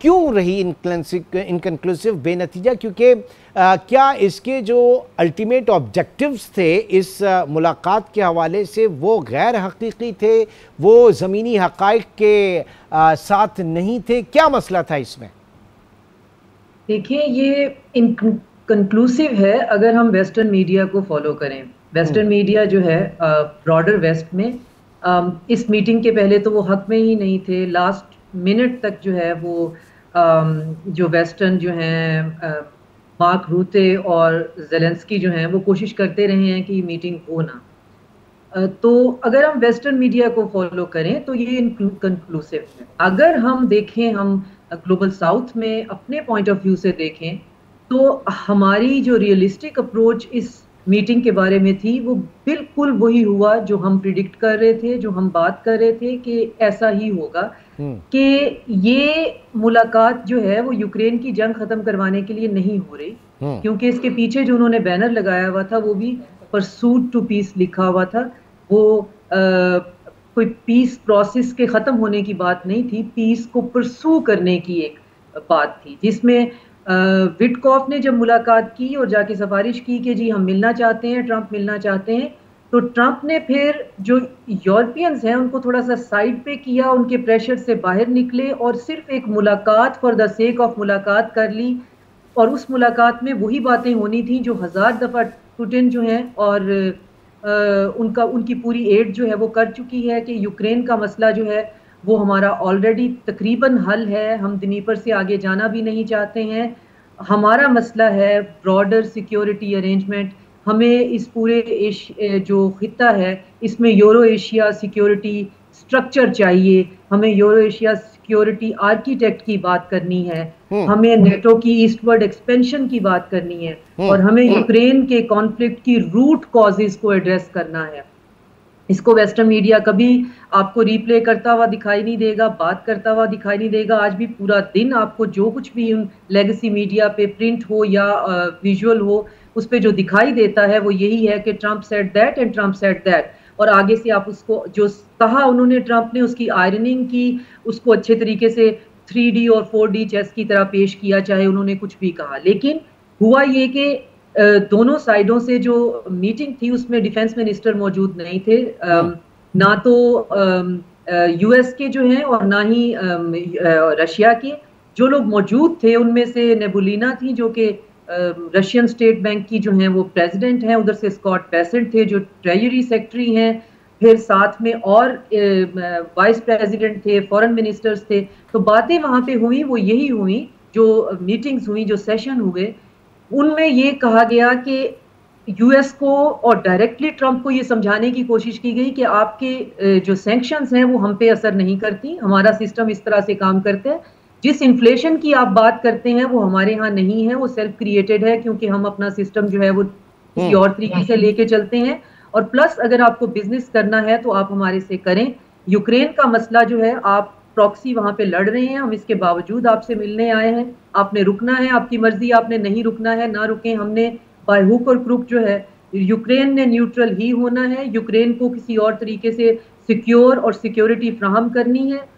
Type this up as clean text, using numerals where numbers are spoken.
क्यों रही इनकन्क्लूसिव, बेनतीजा? क्योंकि क्या इसके जो अल्टीमेट ऑब्जेक्टिव्स थे इस मुलाकात के हवाले से वो गैर हकीकी थे, वो ज़मीनी हक़ाइक़ के साथ नहीं थे? क्या मसला था इसमें? देखिए, ये इनकन्क्लूसिव है अगर हम वेस्टर्न मीडिया को फॉलो करें। वेस्टर्न मीडिया जो है ब्रॉडर वेस्ट में इस मीटिंग के पहले तो वो हक में ही नहीं थे। लास्ट मिनट तक जो है वो जो वेस्टर्न जो हैं मार्क रूते और ज़ेलेंस्की जो हैं वो कोशिश करते रहे हैं कि मीटिंग हो ना। तो अगर हम वेस्टर्न मीडिया को फॉलो करें तो ये कंक्लूसिव है। अगर हम देखें, हम ग्लोबल साउथ में अपने पॉइंट ऑफ व्यू से देखें, तो हमारी जो रियलिस्टिक अप्रोच इस मीटिंग के बारे में थी वो बिल्कुल वही हुआ जो हम प्रिडिक्ट कर रहे थे, जो हम बात कर रहे थे कि ऐसा ही होगा हम्म। कि ये मुलाकात जो है वो यूक्रेन की जंग खत्म करवाने के लिए नहीं हो रही, हम्म। क्योंकि इसके पीछे जो उन्होंने बैनर लगाया हुआ था वो भी परसूट टू पीस लिखा हुआ था। वो कोई पीस प्रोसेस के खत्म होने की बात नहीं थी, पीस को परसू करने की एक बात थी, जिसमें विटकॉफ ने जब मुलाकात की और जाके सिफारिश की कि जी हम मिलना चाहते हैं, ट्रंप मिलना चाहते हैं, तो ट्रंप ने फिर जो यूरोपियंस हैं उनको थोड़ा सा साइड पे किया, उनके प्रेशर से बाहर निकले और सिर्फ एक मुलाकात फॉर द सेक ऑफ मुलाकात कर ली। और उस मुलाकात में वही बातें होनी थी जो 1000 दफा पुतिन जो हैं और उनकी पूरी एड जो है वो कर चुकी है कि यूक्रेन का मसला जो है वो हमारा ऑलरेडी तकरीबन हल है, हम दनीपर से आगे जाना भी नहीं चाहते हैं। हमारा मसला है ब्रॉडर सिक्योरिटी अरेंजमेंट। हमें इस पूरे जो खिता है इसमें यूरो एशिया सिक्योरिटी स्ट्रक्चर चाहिए, हमें यूरो एशिया सिक्योरिटी आर्किटेक्ट की बात करनी है, हम्म। हमें नेटो की ईस्टवर्ड एक्सपेंशन की बात करनी है, हम्म। और हमें यूक्रेन के कॉन्फ्लिक्ट की रूट कॉजेज को एड्रेस करना है। इसको वेस्टर्न मीडिया कभी आपको रिप्ले करता हुआ दिखाई नहीं देगा, बात करता हुआ दिखाई नहीं देगा। आज भी पूरा दिन आपको जो कुछ भी लेगेसी मीडिया पे प्रिंट हो या विजुअल हो, उस पे जो दिखाई देता है वो यही है कि Trump said that and Trump said that. और आगे से आप उसको जो कहा उन्होंने ट्रंप ने उसकी आयरनिंग की, उसको अच्छे तरीके से 3D और 4D चेस की तरह पेश किया, चाहे उन्होंने कुछ भी कहा। लेकिन हुआ ये कि दोनों साइडों से जो मीटिंग थी उसमें डिफेंस मिनिस्टर मौजूद नहीं थे, हम्म। ना तो यूएस के जो हैं और ना ही रशिया के। जो लोग मौजूद थे उनमें से नेबुलिना थी जो कि रशियन स्टेट बैंक की जो हैं वो प्रेसिडेंट हैं, उधर से स्कॉट बेसेंट थे जो ट्रेजरी सेक्रेटरी हैं, फिर साथ में और वाइस प्रेसिडेंट थे, फॉरेन मिनिस्टर्स थे। तो बातें वहां पे हुई वो यही हुई, जो मीटिंग्स हुई, जो सेशन हुए, उनमें ये कहा गया कि यूएस को और डायरेक्टली ट्रंप को ये समझाने की कोशिश की गई कि आपके जो सैंक्शंस हैं वो हम पे असर नहीं करती, हमारा सिस्टम इस तरह से काम करता है। जिस इन्फ्लेशन की आप बात करते हैं वो हमारे यहाँ नहीं है, वो सेल्फ क्रिएटेड है, क्योंकि हम अपना सिस्टम जो है वो किसी हम्म। और तरीके से लेके चलते हैं। और प्लस अगर आपको बिजनेस करना है तो आप हमारे से करें। यूक्रेन का मसला जो है, आप प्रॉक्सी वहां पे लड़ रहे हैं, हम इसके बावजूद आपसे मिलने आए हैं। आपने रुकना है, आपकी मर्जी, आपने नहीं रुकना है ना रुके। हमने बाय हुक और क्रुक जो है, यूक्रेन ने न्यूट्रल ही होना है, यूक्रेन को किसी और तरीके से सिक्योर और सिक्योरिटी फ्राहम करनी है।